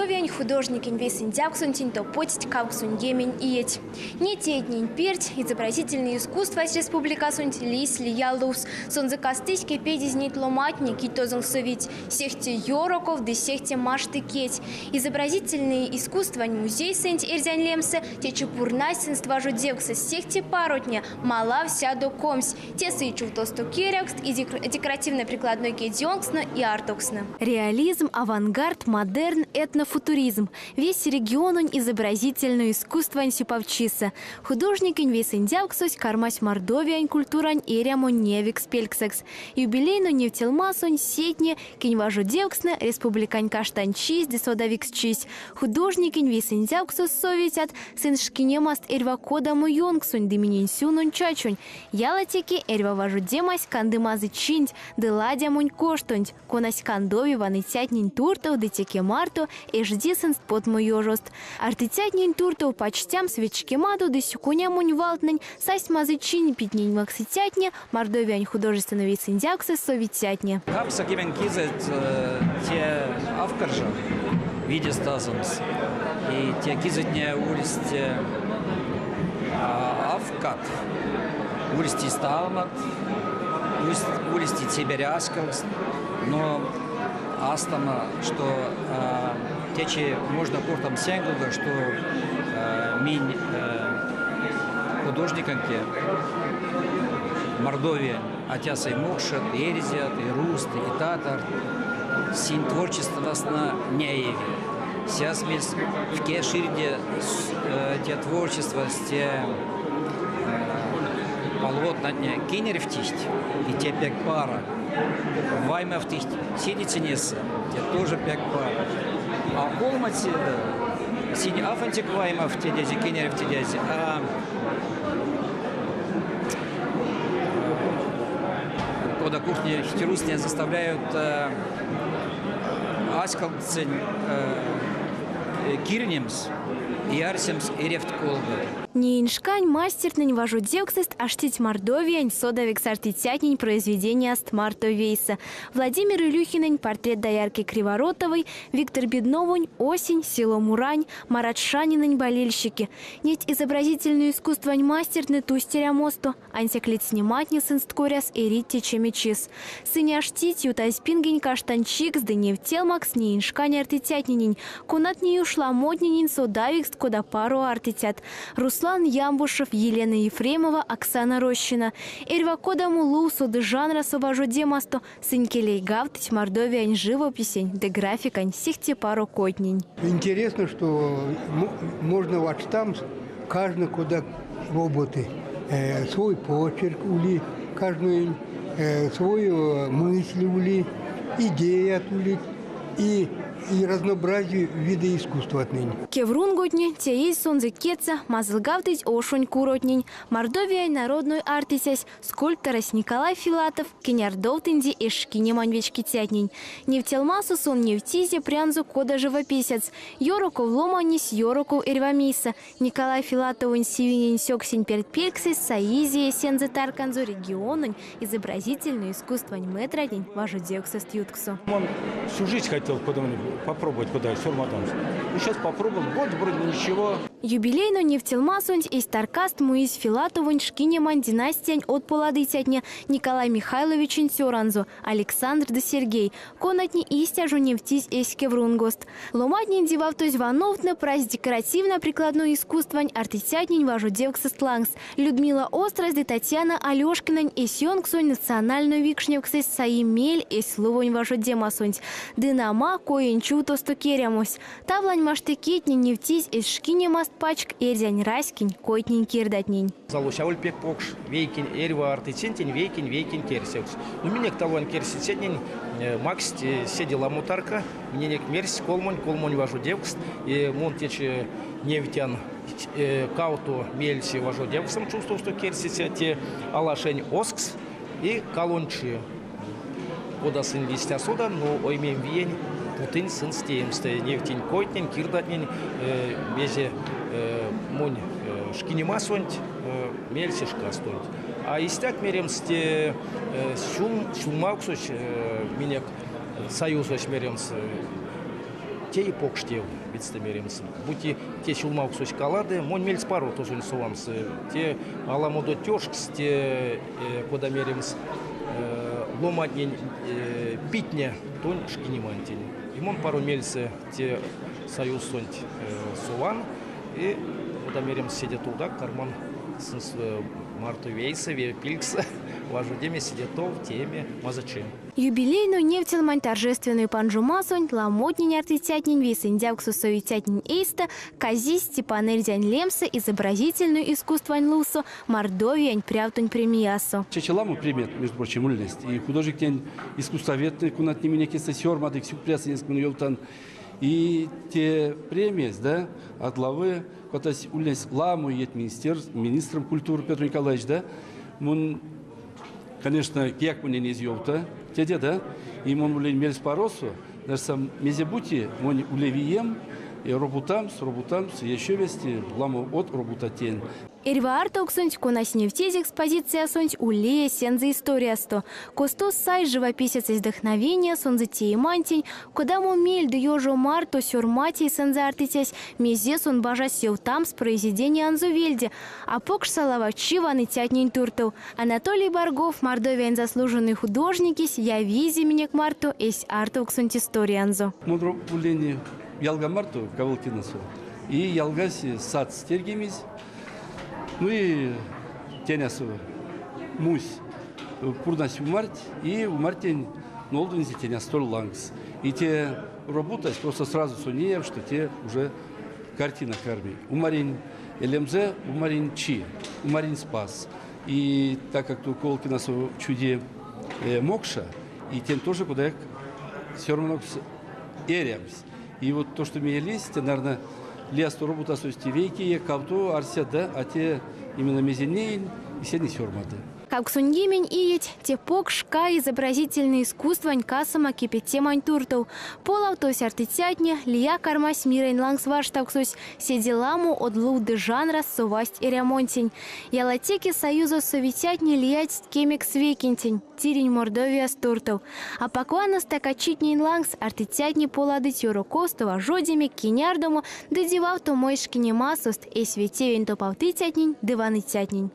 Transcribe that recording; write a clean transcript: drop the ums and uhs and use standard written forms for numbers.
Мордовиан художникин весен дяксунтин то потить кауксун емень иеть. Не тетнин перть, изобразительное искусство с республика сунт лис ли ялдус. Сонзы кастыське педизнит ломатник и тозан совить. Сехте йороков да сехте машты кеть. Изобразительное искусство музей сент эрзян лемсе, те чепурнасенство важу девкса сехте паротня, мала вся до комсь. Те сычу тосту керекст и декоративно-прикладной кедионксна и артоксна. Реализм, авангард, модерн, этнофутуризм. Весь регион он изобразительное искусство сюпавчиса. Художник весь индяуксось кармась Мордовиан культурань эрямо невикс пельксекс. Юбилейно нефтелмасонь сетне киньважу девксна республикань каштанчись десодавикс чись. Художник весь индяуксос советят сын шкинемаст эрвакода муйонксунь дымининсюнун чачунь. Ялатики эрваважу демась кандымазы чинть деладя мунь коштунь. Конась кандови ванытятнин туртов детеке марту эждисенст под муёжост. Артытятнин туртов почтям свечки маду десюкуня мунь валтнань састь мазы чинь питнень макситятне Мордовиань художественного висиндяксы советятне. Хапса кимен кизет те авкаржа виде стазамс и те кизетне улисте авкат улисте сталмат улисте тиберяскалс, но астама, что течи можно куртом сенгуда, что минь художниканке Мордовия, отяса и мукшат, и эрзят, и руст, и татар, син творчество сна нееви. Сейчас мы в кеширде те творчества, те полотна дня кинеревтисть, и те пек пара. Ваймавтисть сидите неса, те тоже пек пара. А холмати сиди афантик ваймавти дези кинеревти дези, а когда кухни хитерусные заставляют аскалцень кирнемс и арсемс и рефт колбы. Ниншкань мастер на неважу девксест аштить Мордовиань содавикс артитятнень произведения аст Мартовейса. Владимир Илюхинень портрет доярки Криворотовой, Виктор Бедновунь осень, село Мурань, Марат Шанинень болельщики. Нить изобразительное искусство мастер на тустеря мосту, антиклит сниматни сынсткоряс и ритти чемичис. Сыне аштить ютайс пингень каштанчик с дынев телмакс ниншкань артитятнень. Кунат не ушла моднинин содавикс куда пару артитят. Руслан Ямбушев, Елена Ефремова, Оксана Рощина. Эрвакода мулусу де жанра собажу демасто, сынькелей гавтыть Мордовиань живописень, де графикань, сихте пару котнень. Интересно, что можно вот там каждый куда роботы свой почерк ули, каждую свою мысль ули, идею ули и разнообразие вида искусства отныне. Кеврун годни, те есть сонзы кетца, мазылгавтыть ошунь куротнень. Мордовия народной артисясь, скульпторась Николай Филатов, кенярдовтынди и шкине манвечки тятнень. Нефтелмасу сон нефтизе прянзу кода живописец. Йороков ломанис, йороков эрвамиса. Николай Филатовын сивинень сёксень перед пельксис, саизия сензы тарканзу регионунь, изобразительное искусство метрадень, важу дексест ютксу. Он всю жизнь хотел попробовать подать форматом. Ну, сейчас попробуем. Вот вроде ничего. Юбилейно нефтелмасунь и старкаст Муиз Филатовын шкинеман династиян от поладытятня Николай Михайлович Сёранзу, Александр да Сергей. Конатни истяжу нефтись эске врунгост. Ломатнин дивавтусь вановтна праз декоративно-прикладное искусствань артистятнень важу девксестлангс. Людмила Острас да Татьяна Алешкинань эсёнксунь национальную викшневксес саимель эслувонь важу демасунь. Дынама коенчу тостукерямусь. Тавлань маштыкетни нефтись эс шкинемаст пачк эрзянь раскинь койтнень кирдатнень. Залушауль пек покш вейкин эрва артицентень вейкин керсевс. Ну меня к того керсицентень макс седела мутарка, мне не мерсь колмонь важу девкс и мон тече невтян кауту мельси важу девксом чувствовал, что керсицете алашень оскс и колончи. Кода сын вестя суда, но оймем вень путын сын стеемсты нефтень койтнень кирдатнень безе мунь шкинемасонть мельсишка стонть. А истяк меремсте шумауксуч минек союз меремс те и покштев, вицтемеремс. Будьте те чулмаук сось калады, мон мельц пару тоже не сувамс. Те аламодо тёшкс, те подамеремс ломатнень питня тон шкинимантень. И мон пару мельцы те союз сонть суван и подамеремс сидят туда карман с Марту Вейса, Пилькса, важу деме сидят в теме мазачи. Юбилейную нефтелмань торжественную панжумасонь, ламотнень артитятнень, висендявксу совитятнень эйста, кази Степанель дянь лемса, изобразительную искусствань лусо, мордовиянь прявтунь премиясо. Чечеламу примет, между прочим, ульность. И художник тень искусствоветный, кунат не меня киса сёрма, дык сюпресс, елтан. И те премии, да, от главы, когда ульность ламу ет министром культуры Петр Николаевич, да, он, конечно, как мне не изъёвта, те, да, и он улень мельс по росу, даже сам мезебути, он улевием, и роботамс, еще вести ламу от роботатен. Эрваарта уксунть кунась нефтезь экспозиция сонть улея сенза история сто. Костос сай живописец из вдохновения сонза теемантень, куда му мель да ёжо марто сюрмати сенза артитясь, мезе сон бажа сел там с произведения Анзувельде, а покш салавачи ваны тятнень туртов. Анатолий Баргов, мордовиан заслуженный художник, я визи меня к марту, эсь арта уксунть история Анзо. Мудро улени ялга марту кавалкинасу и ялгаси сад стергемись. Ну и тенясу мусь пурнась в марте, и в марте нолдунзи теня столь лангс. И те работать просто сразу сунеев, что те уже картина карми. У Марин Элемзе, у Марин Чи, у Марин Спас. И так как tu колкинасу чуде мокша, и тем тоже куда все равно эремс. И вот то, что мне лезть, наверное, лесту робота состивейки, кавту, арседа, а те именно мезенейн и сени сёрмады. Как сунгимень иеть, те покшка изобразительное искусство нькасама кипете маньтуртов. Полавтось артитятня, лия кармась мирен лангс ваштаксусь, седиламу от луды жанра совасть и ремонтень. Ялатеки союза совитятни лиять кемик свекинтень, тирень Мордовия стуртов. А поквана стакачитнин лангс артитятни полады тюро костова, жодями, кинярдому, дедивав то мойшкине масост, и светевень то палтытятнин, дываны тятнин.